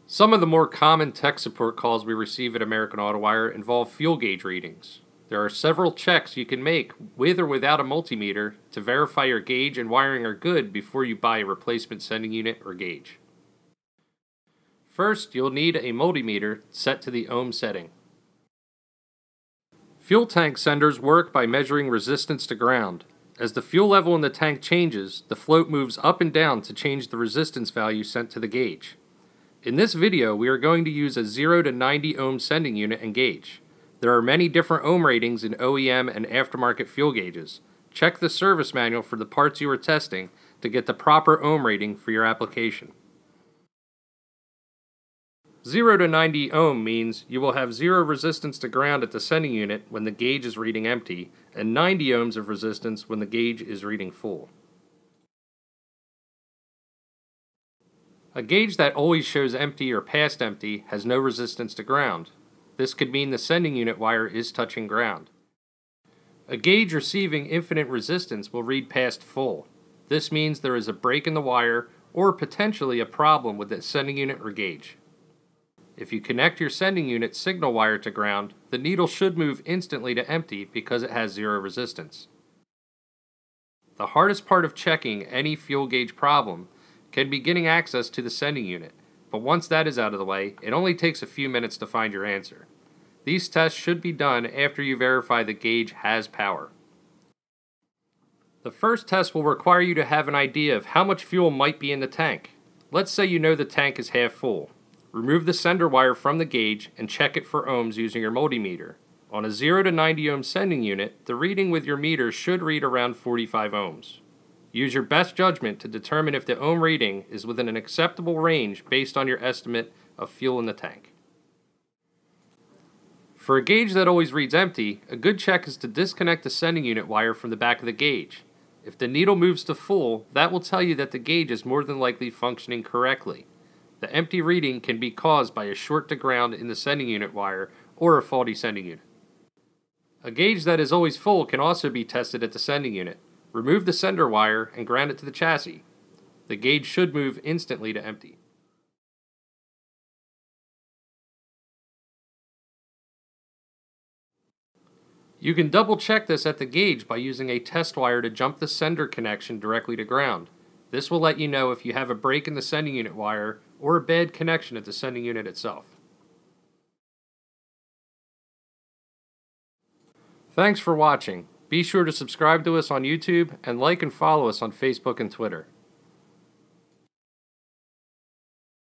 Some of the more common tech support calls we receive at American Autowire involve fuel gauge readings. There are several checks you can make with or without a multimeter to verify your gauge and wiring are good before you buy a replacement sending unit or gauge. First, you'll need a multimeter set to the ohm setting. Fuel tank senders work by measuring resistance to ground. As the fuel level in the tank changes, the float moves up and down to change the resistance value sent to the gauge. In this video, we are going to use a 0 to 90 ohm sending unit and gauge. There are many different ohm ratings in OEM and aftermarket fuel gauges. Check the service manual for the parts you are testing to get the proper ohm rating for your application. 0 to 90 ohm means you will have 0 resistance to ground at the sending unit when the gauge is reading empty, and 90 ohms of resistance when the gauge is reading full. A gauge that always shows empty or past empty has no resistance to ground. This could mean the sending unit wire is touching ground. A gauge receiving infinite resistance will read past full. This means there is a break in the wire or potentially a problem with the sending unit or gauge. If you connect your sending unit signal wire to ground, the needle should move instantly to empty because it has 0 resistance. The hardest part of checking any fuel gauge problem can be getting access to the sending unit, but once that is out of the way, it only takes a few minutes to find your answer. These tests should be done after you verify the gauge has power. The first test will require you to have an idea of how much fuel might be in the tank. Let's say you know the tank is half full. Remove the sender wire from the gauge and check it for ohms using your multimeter. On a 0 to 90 ohm sending unit, the reading with your meter should read around 45 ohms. Use your best judgment to determine if the ohm reading is within an acceptable range based on your estimate of fuel in the tank. For a gauge that always reads empty, a good check is to disconnect the sending unit wire from the back of the gauge. If the needle moves to full, that will tell you that the gauge is more than likely functioning correctly. The empty reading can be caused by a short to ground in the sending unit wire or a faulty sending unit. A gauge that is always full can also be tested at the sending unit. Remove the sender wire and ground it to the chassis. The gauge should move instantly to empty. You can double check this at the gauge by using a test wire to jump the sender connection directly to ground. This will let you know if you have a break in the sending unit wire or a bad connection at the sending unit itself. Thanks for watching. Be sure to subscribe to us on YouTube and like and follow us on Facebook and Twitter.